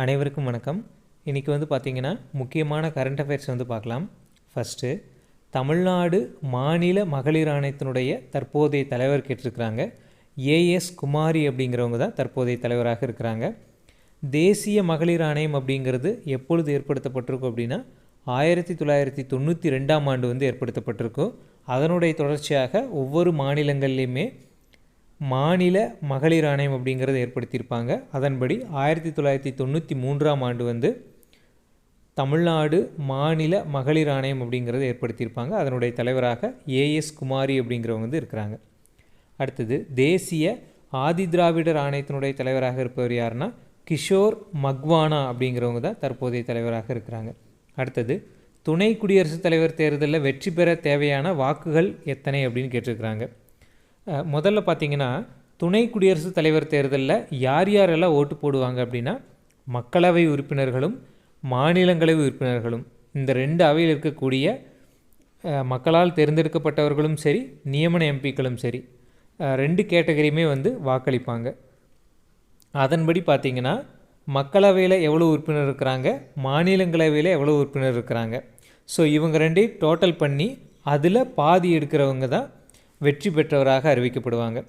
அனைவருக்கும் வணக்கம். இன்றைக்கி பார்த்திங்கன்னா முக்கியமான கரண்ட் அஃபேர்ஸ் பார்க்கலாம். ஃபஸ்ட்டு, தமிழ்நாடு மாநில மகளிர் ஆணையத்தினுடைய தற்போதைய தலைவர் கேட்டிருக்கிறாங்க. ஏஎஸ் குமாரி அப்படிங்கிறவங்க தான் தற்போதைய தலைவராக இருக்கிறாங்க. தேசிய மகளிர் ஆணையம் அப்படிங்கிறது எப்பொழுது ஏற்படுத்தப்பட்டிருக்கும் அப்படின்னா 1992ஆம் ஆண்டு ஏற்படுத்தப்பட்டிருக்கும். அதனுடைய தொடர்ச்சியாக ஒவ்வொரு மாநிலங்கள்லேயுமே மாநில மகளிர் ஆணையம் அப்படிங்கிறத ஏற்படுத்தியிருப்பாங்க. அதன்படி 1993ஆம் ஆண்டு தமிழ்நாடு மாநில மகளிர் ஆணையம் அப்படிங்கிறத ஏற்படுத்தியிருப்பாங்க. அதனுடைய தலைவராக ஏஎஸ் குமாரி அப்படிங்கிறவங்க இருக்கிறாங்க. அடுத்தது, தேசிய ஆதிதிராவிடர் ஆணையத்தினுடைய தலைவராக இருப்பவர் யாருன்னா கிஷோர் மக்வானா அப்படிங்கிறவங்க தான் தற்போதைய தலைவராக இருக்கிறாங்க. அடுத்தது, துணை குடியரசுத் தலைவர் தேர்தலில் வெற்றி பெற தேவையான வாக்குகள் எத்தனை அப்படின்னு கேட்டிருக்கிறாங்க. முதல்ல பார்த்திங்கன்னா, துணை குடியரசுத் தலைவர் தேர்தலில் யாரெல்லாம் ஓட்டு போடுவாங்க அப்படின்னா மக்களவை உறுப்பினர்களும் மாநிலங்களவை உறுப்பினர்களும், இந்த ரெண்டு அவையில் இருக்கக்கூடிய மக்களால் தேர்ந்தெடுக்கப்பட்டவர்களும் சரி, நியமன எம்பிக்களும் சரி, ரெண்டு கேட்டகரியுமே வாக்களிப்பாங்க. அதன்படி பார்த்திங்கன்னா, மக்களவையில் எவ்வளோ உறுப்பினர் இருக்கிறாங்க, மாநிலங்களவையில் எவ்வளோ உறுப்பினர் இருக்கிறாங்க, ஸோ இவங்க ரெண்டையும் டோட்டல் பண்ணி அதில் பாதி எடுக்கிறவங்க தான் வெற்றி பெற்றவராக அறிவிக்கப்படுவாங்க.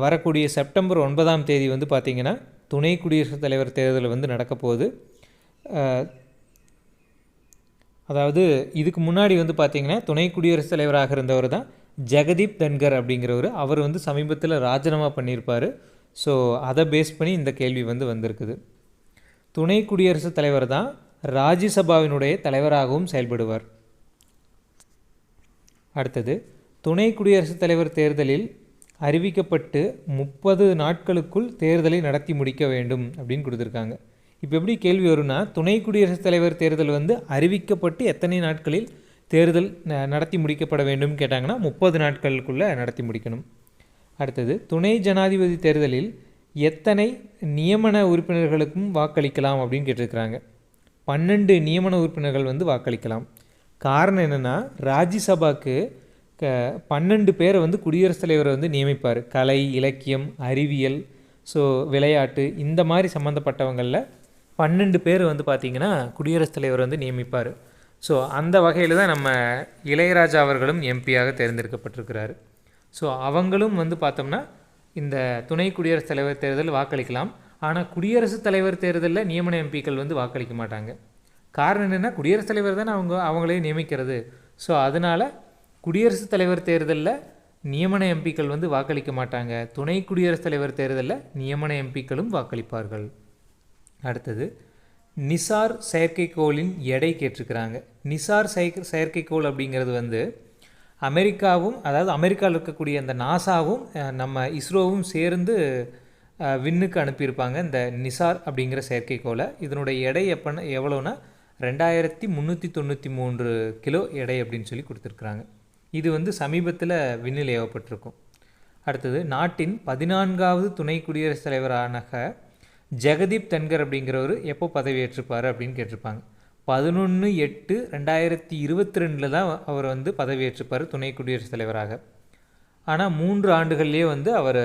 வரக்கூடிய செப்டம்பர் 9ஆம் தேதி பார்த்திங்கன்னா துணை குடியரசுத் தலைவர் தேர்தல் நடக்கப்போகுது. அதாவது இதுக்கு முன்னாடி பார்த்திங்கன்னா துணை குடியரசுத் தலைவராக இருந்தவர் தான் ஜெகதீப் தன்கர் அப்படிங்கிறவர். அவர் சமீபத்தில் ராஜினாமா பண்ணியிருப்பார். ஸோ அதை பேஸ் பண்ணி இந்த கேள்வி வந்திருக்குது. துணை குடியரசுத் தலைவர் தான் ராஜ்யசபாவினுடைய தலைவராகவும் செயல்படுவார். அடுத்தது, துணை குடியரசுத் தலைவர் தேர்தலில் அறிவிக்கப்பட்டு 30 நாட்களுக்குள் தேர்தலை நடத்தி முடிக்க வேண்டும் அப்படின்னு கொடுத்துருக்காங்க. இப்போ எப்படி கேள்வி வரும்னா, துணை குடியரசுத் தலைவர் தேர்தல் அறிவிக்கப்பட்டு எத்தனை நாட்களில் தேர்தல் நடத்தி முடிக்கப்பட வேண்டும் கேட்டாங்கன்னா 30 நாட்களுக்குள்ளே நடத்தி முடிக்கணும். அடுத்தது, துணை ஜனாதிபதி தேர்தலில் எத்தனை நியமன உறுப்பினர்களுக்கும் வாக்களிக்கலாம் அப்படின்னு கேட்டிருக்கிறாங்க. 12 நியமன உறுப்பினர்கள் வாக்களிக்கலாம். காரணம் என்னென்னா, ராஜ்யசபாவுக்கு 12 பேரை குடியரசுத் தலைவர் நியமிப்பார். கலை, இலக்கியம், அறிவியல், ஸோ விளையாட்டு, இந்த மாதிரி சம்மந்தப்பட்டவங்களில் 12 பேர் பார்த்திங்கன்னா குடியரசுத் தலைவர் நியமிப்பார். ஸோ அந்த வகையில் தான் நம்ம இளையராஜா அவர்களும் எம்பியாக தேர்ந்தெடுக்கப்பட்டிருக்கிறாரு. ஸோ அவங்களும் பார்த்தோம்னா இந்த துணை குடியரசுத் தலைவர் தேர்தல் வாக்களிக்கலாம். ஆனால் குடியரசுத் தலைவர் தேர்தலில் நியமன எம்பிக்கள் வாக்களிக்க மாட்டாங்க. காரணம் என்னென்னா, குடியரசுத் தலைவர் தானே அவங்களே நியமிக்கிறது. ஸோ அதனால் குடியரசுத் தலைவர் தேர்தலில் நியமன எம்பிக்கள் வாக்களிக்க மாட்டாங்க. துணை குடியரசுத் தலைவர் தேர்தலில் நியமன எம்பிக்களும் வாக்களிப்பார்கள். அடுத்தது, நிசார் செயற்கைக்கோளின் எடை கேட்டிருக்கிறாங்க. நிசார் செயற்கைக்கோள் அப்படிங்கிறது அமெரிக்காவும், அதாவது அமெரிக்காவில் இருக்கக்கூடிய அந்த நாசாவும் நம்ம இஸ்ரோவும் சேர்ந்து விண்ணுக்கு அனுப்பியிருப்பாங்க இந்த நிசார் அப்படிங்கிற செயற்கைக்கோளை. இதனுடைய எடை எவ்வளோன்னா 2393 கிலோ எடை அப்படின்னு சொல்லி கொடுத்துருக்குறாங்க. இது சமீபத்தில் விண்ணில் ஏவப்பட்டிருக்கும். அடுத்தது, நாட்டின் 14வது துணை குடியரசுத் தலைவரான ஜெகதீப் தன்கர் அப்படிங்கிறவர் எப்போ பதவியேற்றிருப்பார் அப்படின்னு கேட்டிருப்பாங்க. 11/8/2022 தான் அவர் பதவியேற்றிருப்பார் துணை குடியரசுத் தலைவராக. ஆனால் 3 ஆண்டுகள்லேயே அவர்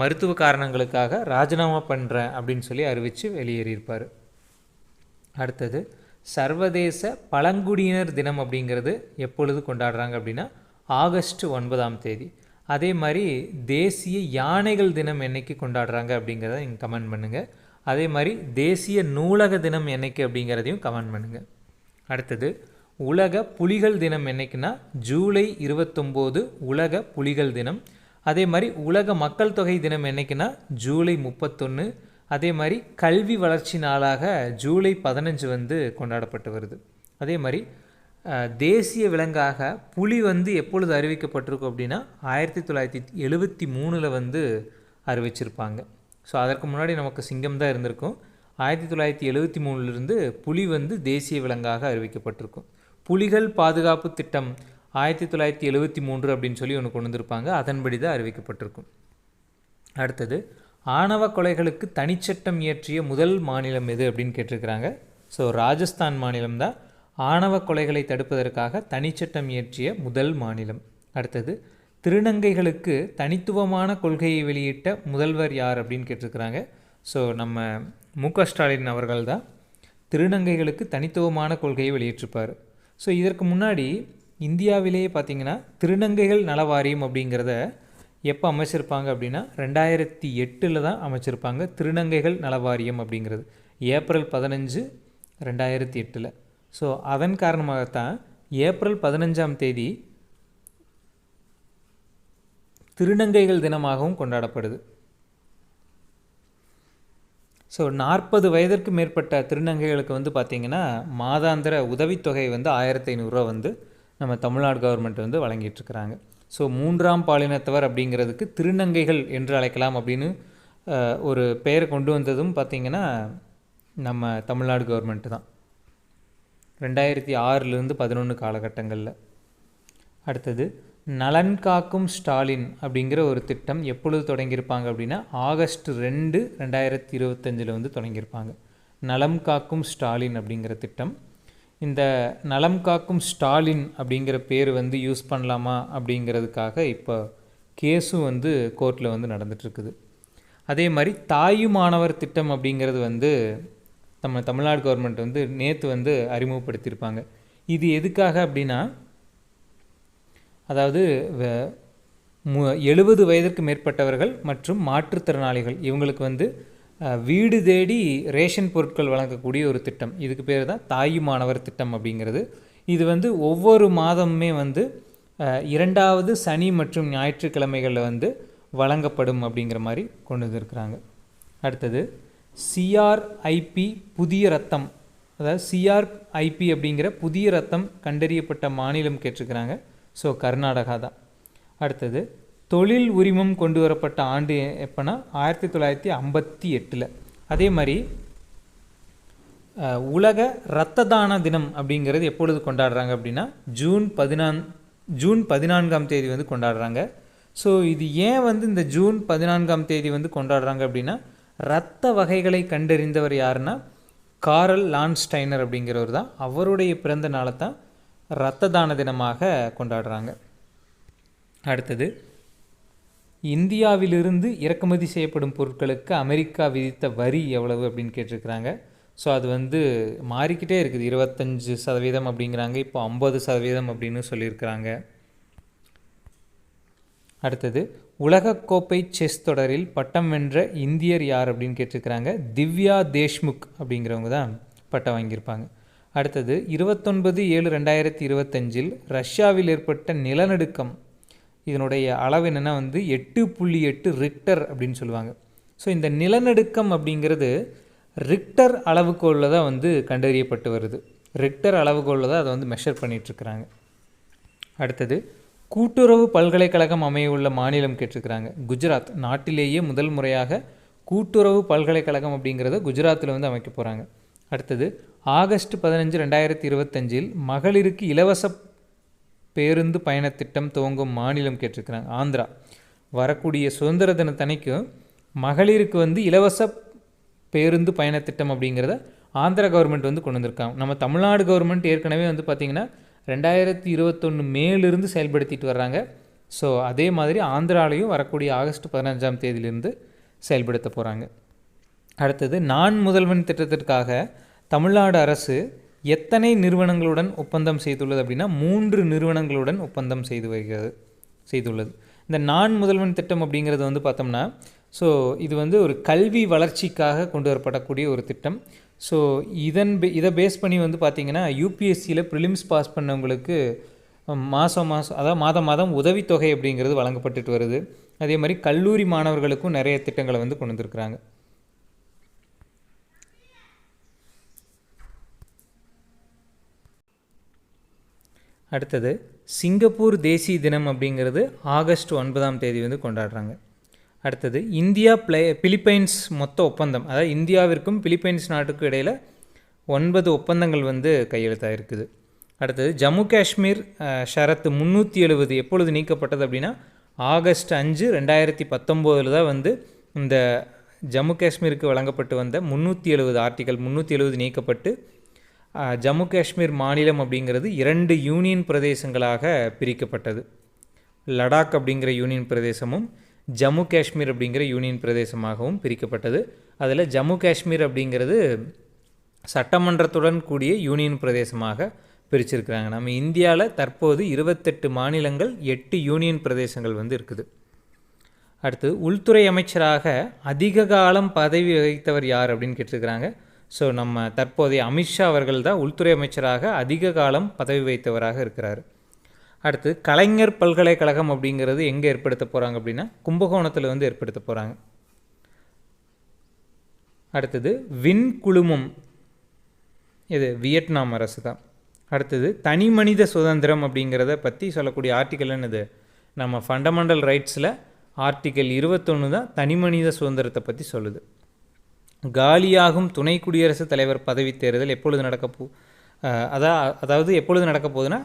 மருத்துவ காரணங்களுக்காக ராஜினாமா பண்ணுறேன் அப்படின்னு சொல்லி அறிவித்து வெளியேறியிருப்பார். அடுத்தது, சர்வதேச பழங்குடியினர் தினம் அப்படிங்கிறது எப்பொழுது கொண்டாடுறாங்க அப்படின்னா ஆகஸ்ட் 9ஆம் தேதி. அதே மாதிரி தேசிய யானைகள் தினம் என்னைக்கு கொண்டாடுறாங்க அப்படிங்கிறத நீங்கள் கமெண்ட் பண்ணுங்கள். அதே மாதிரி தேசிய நூலக தினம் என்னைக்கு அப்படிங்கிறதையும் கமெண்ட் பண்ணுங்கள். அடுத்தது, உலக புலிகள் தினம் என்னைக்குன்னா ஜூலை 29 உலக புலிகள் தினம். அதே மாதிரி உலக மக்கள் தொகை தினம் என்னைக்குன்னா ஜூலை 31. அதே மாதிரி கல்வி வளர்ச்சி நாளாக ஜூலை 15 கொண்டாடப்பட்டு வருது. அதே மாதிரி தேசிய விலங்காக புலி எப்பொழுது அறிவிக்கப்பட்டிருக்கும் அப்படின்னா 1973 அறிவிச்சிருப்பாங்க. ஸோ அதற்கு முன்னாடி நமக்கு சிங்கம் தான் இருந்திருக்கும். 1973 புலி தேசிய விலங்காக அறிவிக்கப்பட்டிருக்கும். புலிகள் பாதுகாப்பு திட்டம் 1973 அப்படின்னு சொல்லி ஒன்று கொண்டு வந்திருப்பாங்க. அதன்படி தான் அறிவிக்கப்பட்டிருக்கும். அடுத்தது, ஆணவ கொலைகளுக்கு தனிச்சட்டம் இயற்றிய முதல் மாநிலம் எது அப்படின்னு கேட்டிருக்கிறாங்க. ஸோ ராஜஸ்தான் மாநிலம்தான் ஆணவ கொலைகளை தடுப்பதற்காக தனிச்சட்டம் இயற்றிய முதல் மாநிலம். அடுத்தது, திருநங்கைகளுக்கு தனித்துவமான கொள்கையை வெளியிட்ட முதல்வர் யார் அப்படின்னு கேட்டிருக்கிறாங்க. ஸோ நம்ம மு.க.ஸ்டாலின் அவர்கள் தான் திருநங்கைகளுக்கு தனித்துவமான கொள்கையை வெளியிட்டிருப்பார். ஸோ இதற்கு முன்னாடி இந்தியாவிலேயே பார்த்திங்கன்னா திருநங்கைகள் நல வாரியம் அப்படிங்கிறத எப்போ அமைச்சிருப்பாங்க அப்படின்னா 2008 தான் அமைச்சிருப்பாங்க. திருநங்கைகள் நல வாரியம் அப்படிங்கிறது ஏப்ரல் 15, 2008. ஸோ அதன் காரணமாகத்தான் ஏப்ரல் 15 திருநங்கைகள் தினமாகவும் கொண்டாடப்படுது. ஸோ 40 வயதிற்கு மேற்பட்ட திருநங்கைகளுக்கு வந்து பார்த்திங்கன்னா மாதாந்திர உதவித்தொகை வந்து 1500 ரூபா வந்து நம்ம தமிழ்நாடு கவர்மெண்ட் வந்து வழங்கிட்டுருக்கிறாங்க. ஸோ 3ஆம் பாலினத்தவர் அப்படிங்கிறதுக்கு திருநங்கைகள் என்று அழைக்கலாம் அப்படின்னு ஒரு பெயரை கொண்டு வந்ததும் பார்த்திங்கன்னா நம்ம தமிழ்நாடு கவர்மெண்ட்டு தான் 2006 11 காலகட்டங்களில். அடுத்தது நலன் காக்கும் ஸ்டாலின் அப்படிங்கிற ஒரு திட்டம் எப்பொழுது தொடங்கியிருப்பாங்க அப்படின்னா ஆகஸ்ட் 2, 2025 வந்து தொடங்கியிருப்பாங்க. நலம் காக்கும் ஸ்டாலின் அப்படிங்கிற திட்டம். இந்த நலம் காக்கும் ஸ்டாலின் அப்படிங்கிற பேர் வந்து யூஸ் பண்ணலாமா அப்படிங்கிறதுக்காக இப்போ கேஸும் வந்து கோர்ட்டில் வந்து நடந்துகிட்ருக்குது. அதே மாதிரி தாயுமானவர் திட்டம் அப்படிங்கிறது வந்து நம்ம தமிழ்நாடு கவர்மெண்ட் வந்து நேற்று வந்து அறிமுகப்படுத்தியிருப்பாங்க. இது எதுக்காக அப்படின்னா, அதாவது 70 வயதிற்கு மேற்பட்டவர்கள் மற்றும் மாற்றுத்திறனாளிகள் இவங்களுக்கு வந்து வீடு தேடி ரேஷன் பொருட்கள் வழங்கக்கூடிய ஒரு திட்டம். இதுக்கு பேர் தான் தாயுமானவர் திட்டம் அப்படிங்கிறது. இது வந்து ஒவ்வொரு மாதமுமே வந்து 2வது சனி மற்றும் ஞாயிற்றுக்கிழமைகளில் வந்து வழங்கப்படும் அப்படிங்கிற மாதிரி கொண்டு வந்திருக்கிறாங்க. அடுத்தது சிஆர்ஐபி புதிய ரத்தம், அதாவது சிஆர்ஐபி அப்படிங்கிற புதிய ரத்தம் கண்டறியப்பட்ட மாநிலம் கேட்டிருக்கிறாங்க. ஸோ கர்நாடகா தான். அடுத்தது தொழில் உரிமம் கொண்டு வரப்பட்ட ஆண்டு எப்போனா 1958. அதே மாதிரி உலக இரத்த தான தினம் அப்படிங்கிறது எப்பொழுது கொண்டாடுறாங்க அப்படின்னா ஜூன் 14 வந்து கொண்டாடுறாங்க. ஸோ இது ஏன் வந்து இந்த ஜூன் 14 வந்து கொண்டாடுறாங்க அப்படின்னா, இரத்த வகைகளை கண்டறிந்தவர் யாருன்னா காரல் லான்ஸ்டைனர் அப்படிங்கிறவர் தான். அவருடைய பிறந்த நாளை தான் இரத்த தான தினமாக கொண்டாடுறாங்க. அடுத்தது இந்தியாவிலிருந்து இறக்குமதி செய்யப்படும் பொருட்களுக்கு அமெரிக்கா விதித்த வரி எவ்வளவு அப்படின்னு கேட்டிருக்கிறாங்க. ஸோ அது வந்து மாறிக்கிட்டே இருக்குது. 25% அப்படிங்கிறாங்க, இப்போ 50% அப்படின்னு சொல்லியிருக்கிறாங்க. அடுத்தது உலகக்கோப்பை செஸ் தொடரில் பட்டம் வென்ற இந்தியர் யார் அப்படின்னு கேட்டிருக்கிறாங்க. திவ்யா தேஷ்முக் அப்படிங்கிறவங்க தான் பட்டம் வாங்கியிருப்பாங்க. அடுத்தது 29/7/2025 ரஷ்யாவில் ஏற்பட்ட நிலநடுக்கம், இதனுடைய அளவு என்னென்னா வந்து 8.8 ரிக்டர் அப்படின்னு சொல்லுவாங்க. ஸோ இந்த நிலநடுக்கம் அப்படிங்கிறது ரிக்டர் அளவுகோலில் தான் வந்து கண்டறியப்பட்டு வருது. ரிக்டர் அளவுகோலில் தான் அதை வந்து மெஷர் பண்ணிகிட்ருக்கிறாங்க. அடுத்தது கூட்டுறவு பல்கலைக்கழகம் அமையவுள்ள மாநிலம் கேட்டிருக்கிறாங்க. குஜராத். நாட்டிலேயே முதல் முறையாக கூட்டுறவு பல்கலைக்கழகம் அப்படிங்கிறத குஜராத்தில் வந்து அமைக்க போகிறாங்க. அடுத்தது ஆகஸ்ட் 15, 2025 மகளிருக்கு இலவச பேருந்து பயணத்திட்டம் துவங்கும் மாநிலம் கேட்டிருக்கிறாங்க. ஆந்திரா. வரக்கூடிய சுதந்திர தினத்தன்னைக்கு மகளிருக்கு வந்து இலவச பேருந்து பயணத்திட்டம் அப்படிங்கிறத ஆந்திரா கவர்மெண்ட் வந்து கொண்டு வந்திருக்காங்க. நம்ம தமிழ்நாடு கவர்மெண்ட் ஏற்கனவே வந்து பார்த்திங்கன்னா 2021 மேலிருந்து செயல்படுத்திட்டு வர்றாங்க. ஸோ அதே மாதிரி ஆந்திராலையும் வரக்கூடிய ஆகஸ்ட் 15 செயல்படுத்த போகிறாங்க. அடுத்தது நான் முதல்வன் திட்டத்திற்காக தமிழ்நாடு அரசு எத்தனை நிறுவனங்களுடன் ஒப்பந்தம் செய்துள்ளது அப்படின்னா 3 நிறுவனங்களுடன் ஒப்பந்தம் செய்துள்ளது. இந்த நான் முதல்வன் திட்டம் அப்படிங்கிறது வந்து பார்த்தோம்னா, ஸோ இது வந்து ஒரு கல்வி வளர்ச்சிக்காக கொண்டு வரப்படக்கூடிய ஒரு திட்டம். ஸோ இதை பேஸ் பண்ணி வந்து பார்த்திங்கன்னா யூபிஎஸ்சியில் ப்ரிலிம்ஸ் பாஸ் பண்ணவங்களுக்கு மாதம் அதாவது மாதம் உதவித்தொகை அப்படிங்கிறது வழங்கப்பட்டுட்டு வருது. அதே மாதிரி கல்லூரி மாணவர்களுக்கும் நிறைய திட்டங்களை வந்து கொண்டு வந்திருக்கிறாங்க. அடுத்தது சிங்கப்பூர் தேசிய தினம் அப்படிங்கிறது ஆகஸ்ட் 9 வந்து கொண்டாடுறாங்க. அடுத்தது இந்தியா பிலிப்பைன்ஸ் மொத்த ஒப்பந்தம், அதாவது இந்தியாவிற்கும் பிலிப்பைன்ஸ் நாட்டுக்கும் இடையில் 9 ஒப்பந்தங்கள் வந்து கையெழுத்தாக இருக்குது. அடுத்தது ஜம்மு காஷ்மீர் ஷரத்து 370 எப்பொழுது நீக்கப்பட்டது அப்படின்னா ஆகஸ்ட் 5, 2019 தான் வந்து இந்த ஜம்மு காஷ்மீருக்கு வழங்கப்பட்டு வந்த 370 ஆர்டிக்கல் 370 நீக்கப்பட்டு ஜம்மு காஷ்மீர் மாநிலம் அப்படிங்கிறது 2 யூனியன் பிரதேசங்களாக பிரிக்கப்பட்டது. லடாக் அப்படிங்கிற யூனியன் பிரதேசமும் ஜம்மு காஷ்மீர் அப்படிங்கிற யூனியன் பிரதேசமாகவும் பிரிக்கப்பட்டது. அதில் ஜம்மு காஷ்மீர் அப்படிங்கிறது சட்டமன்றத்துடன் கூடிய யூனியன் பிரதேசமாக பிரிச்சிருக்கிறாங்க. நம்ம இந்தியாவில் தற்போது 28 மாநிலங்கள் 8 யூனியன் பிரதேசங்கள் இருக்குது. அடுத்து உள்துறை அமைச்சராக அதிக காலம் பதவி வகித்தவர் யார் அப்படின்னு கேட்டிருக்கிறாங்க. ஸோ நம்ம தற்போதைய அமித்ஷா அவர்கள் தான் உள்துறை அமைச்சராக அதிக காலம் பதவி வகித்தவராக இருக்கிறார். அடுத்து கலைஞர் பல்கலைக்கழகம் அப்படிங்கிறது எங்கே ஏற்படுத்த போகிறாங்க அப்படின்னா கும்பகோணத்தில் ஏற்படுத்த போகிறாங்க. அடுத்தது வின் குழுமம், இது வியட்நாம் அரசு தான். அடுத்தது தனி மனித சுதந்திரம் அப்படிங்கிறத பற்றி சொல்லக்கூடிய ஆர்டிக்கல் என்னது, நம்ம ஃபண்டமெண்டல் ரைட்ஸில் ஆர்டிக்கல் 21 தான் தனி மனித சுதந்திரத்தை பற்றி சொல்லுது. காலியாகும் துணை குடியரசுத் தலைவர் பதவி தேர்தல் எப்பொழுது அதாவது எப்பொழுது நடக்க போகுதுன்னா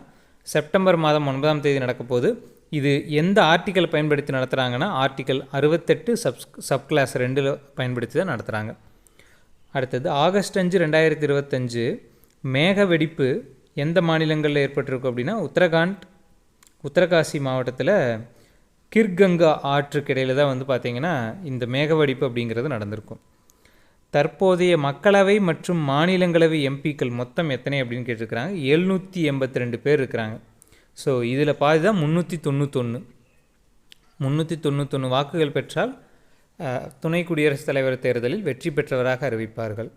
செப்டம்பர் மாதம் 9ஆம் தேதி நடக்க போகுது. இது எந்த ஆர்டிக்கல் பயன்படுத்தி நடத்துகிறாங்கன்னா ஆர்டிக்கல் 68 சப் கிளாஸ் 2 பயன்படுத்தி தான் நடத்துகிறாங்க. அடுத்தது ஆகஸ்ட் 5, 2025 மேக வெடிப்பு எந்த மாநிலங்களில் ஏற்பட்டிருக்கும் அப்படின்னா உத்தரகாசி மாவட்டத்தில் கிர்கங்கா ஆற்றுக்கு இடையில் தான் பார்த்திங்கன்னா இந்த மேக வெடிப்பு அப்படிங்கிறது நடந்திருக்கும். தற்போதைய மக்களவை மற்றும் மாநிலங்களவை எம்பிக்கள் மொத்தம் எத்தனை அப்படின்னு கேட்டிருக்கிறாங்க. 782 பேர் இருக்கிறாங்க. ஸோ இதில் பாதி தான் 391 வாக்குகள் பெற்றால் துணை குடியரசுத் தலைவர் தேர்தலில் வெற்றி பெற்றவராக அறிவிப்பார்கள்.